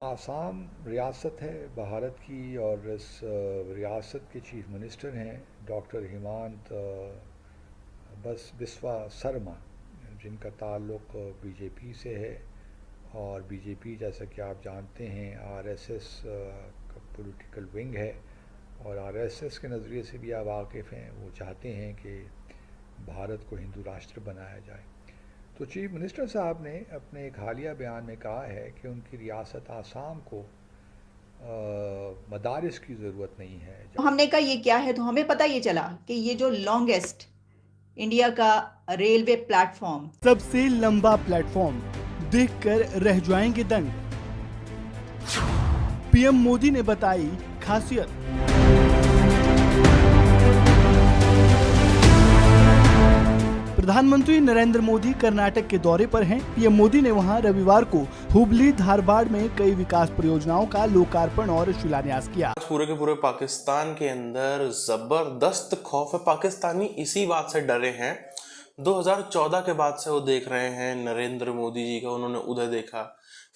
आसाम रियासत है भारत की और इस रियासत के चीफ मिनिस्टर हैं डॉक्टर हिमांत बस बिस्वा सरमा, जिनका ताल्लुक़ बीजेपी से है। और बीजेपी जैसा कि आप जानते हैं आरएसएस का पॉलिटिकल विंग है, और आरएसएस के नज़रिए से भी आप वाकिफ़ हैं। वो चाहते हैं कि भारत को हिंदू राष्ट्र बनाया जाए। तो चीफ मिनिस्टर साहब ने अपने एक हालिया बयान में कहा है कि उनकी रियासत आसाम को मदारिस की ज़रूरत नहीं है। तो हमने कहा ये क्या है, तो हमें पता ये चला कि ये जो लॉन्गेस्ट इंडिया का रेलवे प्लेटफॉर्म, सबसे लंबा प्लेटफॉर्म देखकर रह जाएंगे दंग। पीएम मोदी ने बताई खासियत। प्रधानमंत्री नरेंद्र मोदी कर्नाटक के दौरे पर हैं। पीएम मोदी ने वहां रविवार को हुबली धारवाड़ में कई विकास परियोजनाओं का लोकार्पण और शिलान्यास किया। पूरे के पूरे पाकिस्तान के अंदर जबरदस्त खौफ है। पाकिस्तानी इसी बात से डरे हैं। 2014 के बाद से वो देख रहे हैं नरेंद्र मोदी जी का, उन्होंने उदय देखा,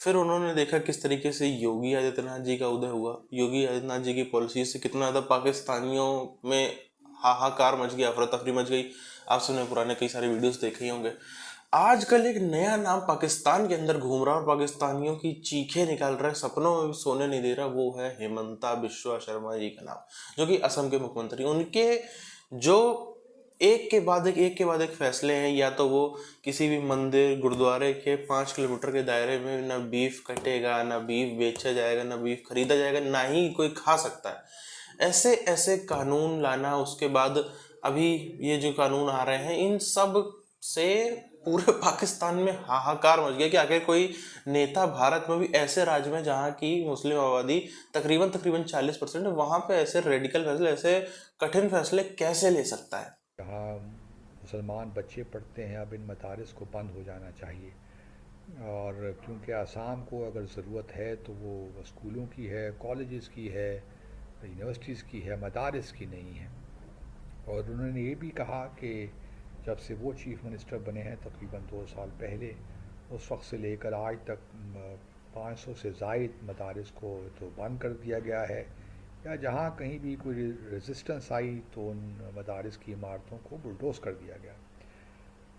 फिर उन्होंने देखा किस तरीके से योगी आदित्यनाथ जी का उदय हुआ। योगी आदित्यनाथ जी की पॉलिसी से कितना ज्यादा पाकिस्तानियों में हाहाकार मच गया, अफरा तफरी मच गई। आप सबने पुराने कई सारे वीडियोस देखे ही होंगे। आजकल एक नया नाम पाकिस्तान के अंदर घूम रहा और पाकिस्तानियों की चीखें निकाल रहा है, सपनों में भी सोने नहीं दे रहा। वो है हेमंता बिश्वा शर्मा जी का नाम, जो कि असम के मुख्यमंत्री। उनके जो एक के बाद एक फैसले हैं, या तो वो किसी भी मंदिर गुरुद्वारे के 5 किलोमीटर के दायरे में ना बीफ कटेगा, ना बीफ बेचा जाएगा, ना बीफ खरीदा जाएगा, ना ही कोई खा सकता है। ऐसे ऐसे कानून लाना, उसके बाद अभी ये जो कानून आ रहे हैं, इन सब से पूरे पाकिस्तान में हाहाकार मच गया कि आखिर कोई नेता भारत में भी ऐसे राज्य में जहाँ की मुस्लिम आबादी तकरीबन 40% है, वहाँ पे ऐसे रेडिकल फैसले, ऐसे कठिन फैसले कैसे ले सकता है। जहाँ मुसलमान बच्चे पढ़ते हैं, अब इन मदारिस को बंद हो जाना चाहिए। और क्योंकि आसाम को अगर ज़रूरत है तो वो स्कूलों की है, कॉलेजेस की है, यूनिवर्सिटीज़ की है, मदारिस की नहीं है। और उन्होंने ये भी कहा कि जब से वो चीफ मिनिस्टर बने हैं तकरीबन 2 साल पहले, उस वक्त से लेकर आज तक 500 से ज़ायद मदारिस को तो बंद कर दिया गया है, या जहाँ कहीं भी कोई रेजिस्टेंस आई तो उन मदारिस की इमारतों को बुलडोज़ कर दिया गया।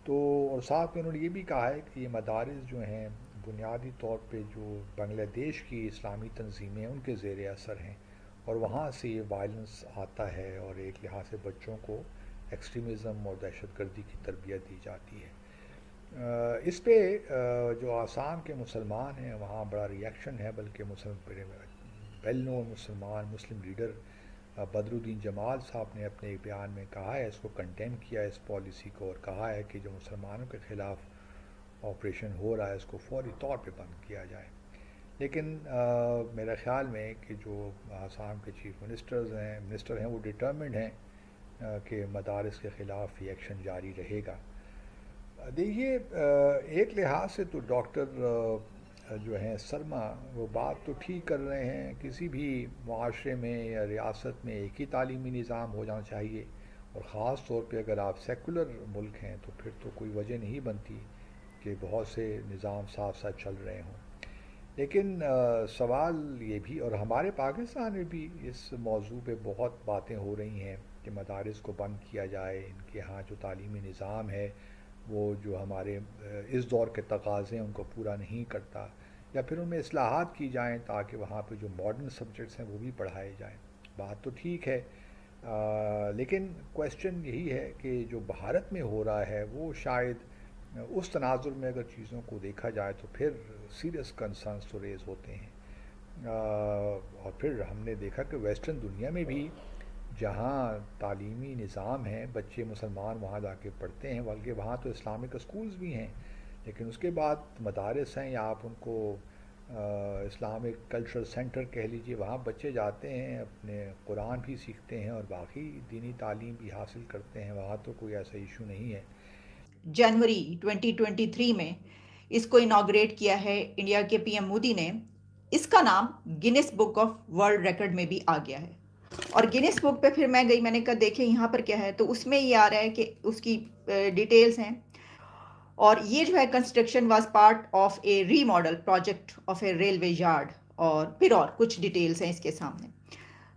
तो और साथ में उन्होंने ये भी कहा है कि ये मदारिस जो हैं बुनियादी तौर पे जो बांग्लादेश की इस्लामी तंजीमें उनके ज़ेर असर हैं, और वहाँ से ये वायलेंस आता है, और एक लिहाज से बच्चों को एक्सट्रीमिज़म और दहशतगर्दी की तरबियत दी जाती है। इस पे जो आसाम के मुसलमान हैं वहाँ बड़ा रिएक्शन है, बल्कि वेल नोन मुस्लिम लीडर बदरुद्दीन जमाल साहब ने अपने एक बयान में कहा है, इसको कंडेम किया इस पॉलिसी को, और कहा है कि जो मुसलमानों के ख़िलाफ़ ऑपरेशन हो रहा है इसको फौरी तौर पे बंद किया जाए। लेकिन मेरे ख़्याल में कि जो आसाम के चीफ मिनिस्टर हैं वो डिटर्मिन्ड हैं कि मदारिस के ख़िलाफ़ ये एक्शन जारी रहेगा। देखिए, एक लिहाज से तो डॉक्टर जो हैं सरमा वो बात तो ठीक कर रहे हैं। किसी भी माशरे में या रियासत में एक ही तालीमी निज़ाम हो जाना चाहिए, और ख़ास तौर पे अगर आप सेकुलर मुल्क हैं तो फिर तो कोई वजह नहीं बनती कि बहुत से निज़ाम साथ साथ चल रहे हों। लेकिन सवाल ये भी, और हमारे पाकिस्तान में भी इस मौजू पे बहुत बातें हो रही हैं कि मदारिस को बंद किया जाए, इनके यहाँ जो तालीमी निज़ाम है वो जो हमारे इस दौर के तकाज़े हैं उनको पूरा नहीं करता, या फिर उनमें इस्लाहात की जाएँ ताकि वहाँ पे जो मॉडर्न सब्जेक्ट्स हैं वो भी पढ़ाए जाएँ। बात तो ठीक है, लेकिन क्वेश्चन यही है कि जो भारत में हो रहा है वो शायद उस तनाजुर में अगर चीज़ों को देखा जाए तो फिर सीरियस कंसर्न्स तो रेज़ होते हैं। और फिर हमने देखा कि वेस्टर्न दुनिया में भी जहाँ तालीमी निज़ाम है, बच्चे मुसलमान वहाँ जाके पढ़ते हैं, बल्कि वहाँ तो इस्लामिक स्कूल्स भी हैं, लेकिन उसके बाद मदारिस हैं, या आप उनको इस्लामिक कल्चरल सेंटर कह लीजिए, वहाँ बच्चे जाते हैं, अपने कुरान भी सीखते हैं और बाकी दीनी तालीम भी हासिल करते हैं। वहाँ तो कोई ऐसा इशू नहीं है। जनवरी 2023 में इसको इनॉग्रेट किया है इंडिया के पीएम मोदी ने। इसका नाम Guinness book of world record में भी आ गया है। और गिनेस बुक पे फिर मैं गई, मैंने कहा देखें यहाँ पर क्या है, तो उसमें ये आ रहा है कि उसकी डिटेल्स हैं। और ये जो है construction was part of A remodel project of A railway yard और फिर और कुछ डिटेल्स हैं इसके सामने।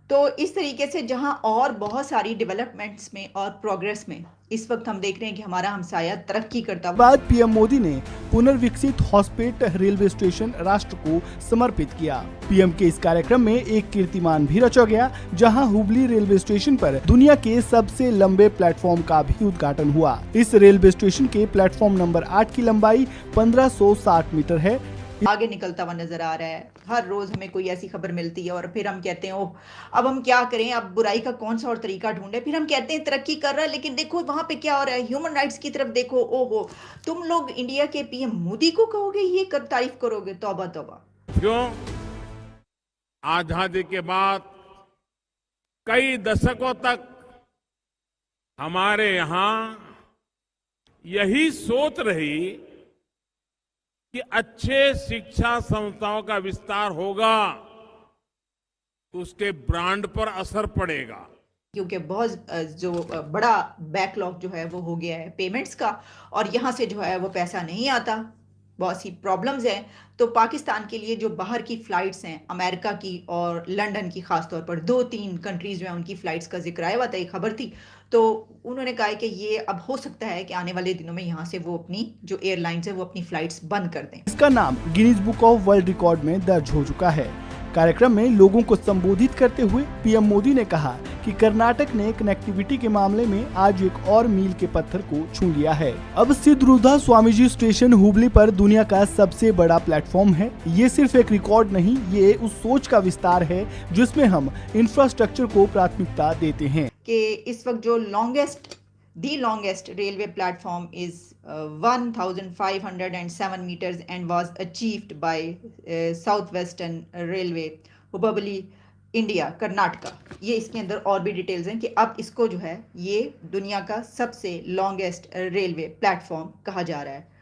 तो इस तरीके से जहां और बहुत सारी डेवलपमेंट्स में और प्रोग्रेस में इस वक्त हम देख रहे हैं कि हमारा हमसाया तरक्की करता हुआ। बाद पीएम मोदी ने पुनर्विकसित हॉस्पेट रेलवे स्टेशन राष्ट्र को समर्पित किया। पीएम के इस कार्यक्रम में एक कीर्तिमान भी रचा गया, जहां हुबली रेलवे स्टेशन पर दुनिया के सबसे लंबे प्लेटफॉर्म का भी उद्घाटन हुआ। इस रेलवे स्टेशन के प्लेटफॉर्म नंबर 8 की लंबाई 1560 मीटर है। आगे निकलता हुआ नजर आ रहा है। हर रोज हमें कोई ऐसी खबर मिलती है और फिर हम कहते हैं ओह अब हम क्या करें, अब बुराई का कौन सा और तरीका ढूंढे। फिर हम कहते हैं तरक्की कर रहा है, लेकिन देखो वहां पे क्या हो रहा है, ह्यूमन राइट्स की तरफ देखो। ओहो, तुम लोग इंडिया के पीएम मोदी को कहोगे ये कर तारीफ करोगे? तौबा तौबा। क्यों? आजादी के बाद कई दशकों तक हमारे यहां यही सोच रही कि अच्छे शिक्षा संस्थाओं का विस्तार होगा तो उसके ब्रांड पर असर पड़ेगा, क्योंकि बहुत जो बड़ा बैकलॉग जो है वो हो गया है पेमेंट्स का, और यहाँ से जो है वो पैसा नहीं आता, बहुत सी प्रॉब्लम्स हैं। तो पाकिस्तान के लिए जो बाहर की फ़्लाइट्स हैं, अमेरिका की और लंदन की ख़ास तौर पर 2-3 कंट्रीज़ जो हैं उनकी फ़्लाइट्स का जिक्र आया हुआ था, एक खबर थी। तो उन्होंने कहा है कि ये अब हो सकता है कि आने वाले दिनों में यहाँ से वो अपनी जो एयरलाइंस है वो अपनी फ़्लाइट्स बंद कर दें। इसका नाम Guinness book of world record में दर्ज हो चुका है। कार्यक्रम में लोगों को संबोधित करते हुए पीएम मोदी ने कहा कि कर्नाटक ने कनेक्टिविटी के मामले में आज एक और मील के पत्थर को छू लिया है। अब सिद्धरूधा स्वामीजी स्टेशन हुबली पर दुनिया का सबसे बड़ा प्लेटफॉर्म है। ये सिर्फ एक रिकॉर्ड नहीं, ये उस सोच का विस्तार है जिसमें हम इंफ्रास्ट्रक्चर को प्राथमिकता देते हैं। कि इस वक्त जो longest railway platform is 1507 meters and was achieved by Southwestern Railway, Hubballi, India, Karnataka. ये इसके अंदर और भी डिटेल्स हैं कि अब इसको जो है ये दुनिया का सबसे लॉन्गेस्ट रेलवे प्लेटफॉर्म कहा जा रहा है।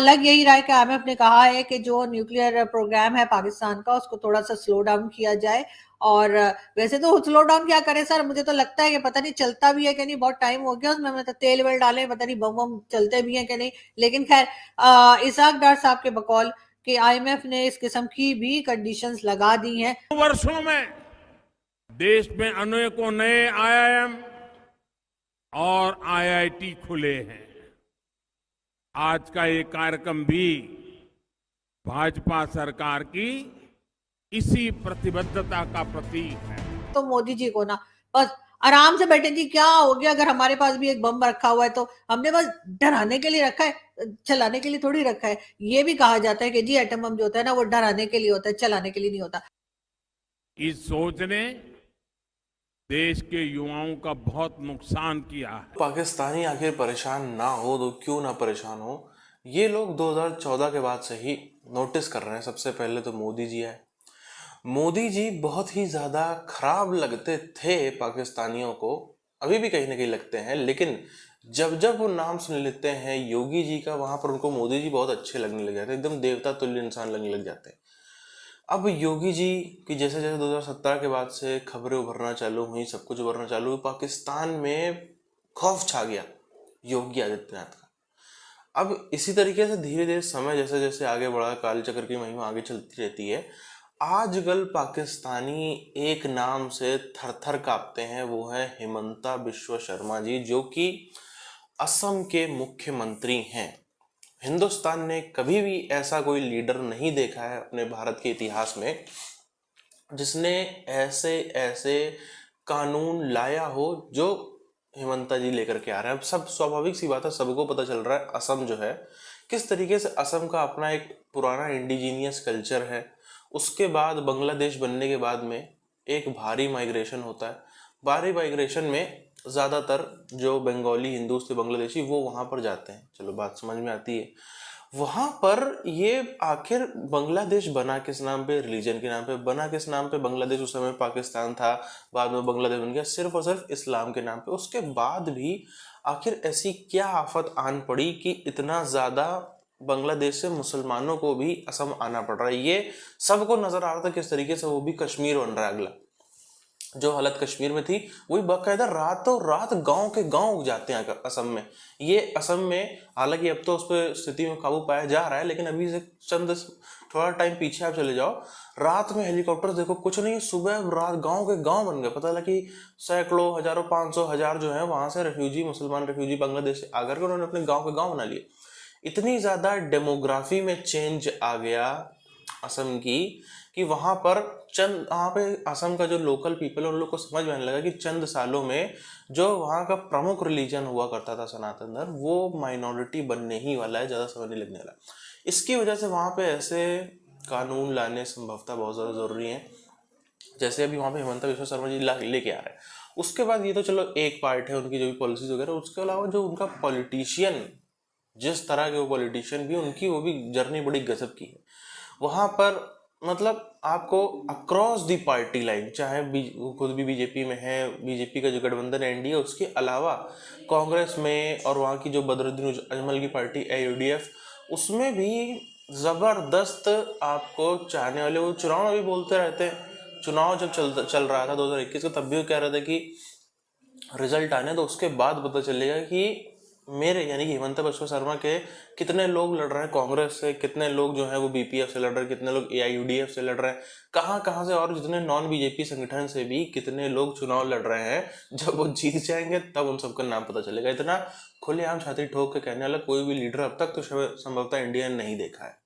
लग यही रहा है कि IMF ने कहा है कि जो न्यूक्लियर प्रोग्राम है पाकिस्तान का उसको थोड़ा सा स्लो डाउन किया जाए। और वैसे तो स्लो डाउन क्या करें सर, मुझे तो लगता है कि पता नहीं चलता भी है कि नहीं, बहुत टाइम हो गया उसमें, मतलब तेल वेल डाले, पता नहीं बम बम चलते भी हैं कि नहीं। लेकिन खैर इसाक डार साहब के बकौल कि IMF ने इस किस्म की भी कंडीशंस लगा दी हैं। वर्षों में देश में अनेकों नए IIM और IIT खुले हैं। आज का ये कार्यक्रम भी भाजपा सरकार की इसी प्रतिबद्धता का प्रतीक है। तो मोदी जी को ना बस आराम से बैठे जी, क्या हो गया, अगर हमारे पास भी एक बम रखा हुआ है तो हमने बस डराने के लिए रखा है, चलाने के लिए थोड़ी रखा है। ये भी कहा जाता है कि जी एटम बम जो होता है ना वो डराने के लिए होता है, चलाने के लिए नहीं होता। इस सोच ने देश के युवाओं का बहुत नुकसान किया है। पाकिस्तानी आखिर परेशान ना हो तो क्यों ना परेशान हो, ये लोग 2014 के बाद से ही नोटिस कर रहे हैं। सबसे पहले तो मोदी जी आए। मोदी जी बहुत ही ज़्यादा खराब लगते थे पाकिस्तानियों को, अभी भी कहीं ना कहीं लगते हैं, लेकिन जब जब वो नाम सुन लेते हैं योगी जी का, वहाँ पर उनको मोदी जी बहुत अच्छे लगने लग जाते हैं, एकदम देवता तुल्य इंसान लगने लग जाते हैं। अब योगी जी की जैसे जैसे 2017 के बाद से खबरें उभरना चालू हुई, सब कुछ उभरना चालू हुई, पाकिस्तान में खौफ छा गया योगी आदित्यनाथ का। अब इसी तरीके से धीरे धीरे समय जैसे जैसे आगे बढ़ा, कालचक्र की महिमा आगे चलती रहती है। आजकल पाकिस्तानी एक नाम से थर थर कांपते हैं, वो है हिमंता बिश्व शर्मा जी, जो कि असम के मुख्यमंत्री हैं। हिंदुस्तान ने कभी भी ऐसा कोई लीडर नहीं देखा है अपने भारत के इतिहास में जिसने ऐसे ऐसे कानून लाया हो जो हिमंता जी लेकर के आ रहे हैं। अब सब स्वाभाविक सी बात है, सबको पता चल रहा है असम जो है किस तरीके से, असम का अपना एक पुराना इंडिजीनियस कल्चर है। उसके बाद बांग्लादेश बनने के बाद में एक भारी माइग्रेशन होता है। भारी माइग्रेशन में ज़्यादातर जो बंगाली हिंदू थे, बांग्लादेशी, वो वहाँ पर जाते हैं। चलो बात समझ में आती है। वहाँ पर ये आखिर बांग्लादेश बना किस नाम पे? रिलीजन के नाम पे बना। किस नाम पे? बांग्लादेश उस समय पाकिस्तान था, बाद में बांग्लादेश बन गया, सिर्फ और सिर्फ इस्लाम के नाम पे। उसके बाद भी आखिर ऐसी क्या आफत आन पड़ी कि इतना ज़्यादा बांग्लादेश से मुसलमानों को भी असम आना पड़ रहा है। ये सबको नजर आ रहा था किस तरीके से वो भी कश्मीर बन रहा है। अगला जो हालत कश्मीर में थी वही बाकायदा रातों रात गांव के गांव उग जाते हैं असम में। ये असम में हालांकि अब तो उस पर स्थिति में काबू पाया जा रहा है, लेकिन अभी से चंद थोड़ा टाइम पीछे आप चले जाओ, रात में हेलीकॉप्टर देखो, कुछ नहीं, सुबह रात गांव के गांव बन गए। पता लगा कि सैकड़ों, हजारों, 500, 1000 जो है वहां से रेफ्यूजी, मुसलमान रेफ्यूजी बांग्लादेश से आकर के उन्होंने अपने गांव के गांव बना लिए। इतनी ज्यादा डेमोग्राफी में चेंज आ गया असम की कि वहां पे असम का जो लोकल पीपल है उन लोग को समझ में आने लगा कि चंद सालों में जो वहां का प्रमुख रिलीजन हुआ करता था सनातन धर्म, वो माइनॉरिटी बनने ही वाला है, ज्यादा समय नहीं लगने वाला। इसकी वजह से वहां पे ऐसे कानून लाने संभवतः बहुत ज्यादा जरूरी है, जैसे अभी वहां पे हिमंता बिस्वा शर्मा जी लेके आ रहे हैं। उसके बाद ये तो चलो एक पार्ट है उनकी जो भी पॉलिसीज वगैरह, उसके अलावा जो उनका पॉलिटिशियन, जिस तरह के वो पॉलिटिशियन भी, उनकी वो भी जर्नी बड़ी गजब की है। वहां पर मतलब आपको अक्रॉस दी पार्टी लाइन, चाहे खुद भी बीजेपी में है, बीजेपी का जो गठबंधन एनडीए, उसके अलावा कांग्रेस में और वहाँ की जो बदरुद्दीन अजमल की पार्टी AUDF, उसमें भी जबरदस्त आपको चाहने वाले, वो चुनाव में भी बोलते रहते हैं। चुनाव जब चल रहा था 2021 का, तब भी वो कह रहे थे कि रिजल्ट आने तो उसके बाद पता चलेगा कि मेरे यानी कि हिमंता बिस्वा शर्मा के कितने लोग लड़ रहे हैं कांग्रेस से, कितने लोग जो है वो BPF से लड़ रहे हैं, कितने लोग AIUDF से लड़ रहे हैं, कहाँ से, और जितने नॉन बीजेपी संगठन से भी कितने लोग चुनाव लड़ रहे हैं। जब वो जीत जाएंगे तब उन सबका नाम पता चलेगा। इतना खुलेआम छाती ठोक के कहने वाला कोई भी लीडर अब तक तो संभवतः इंडिया ने नहीं देखा है।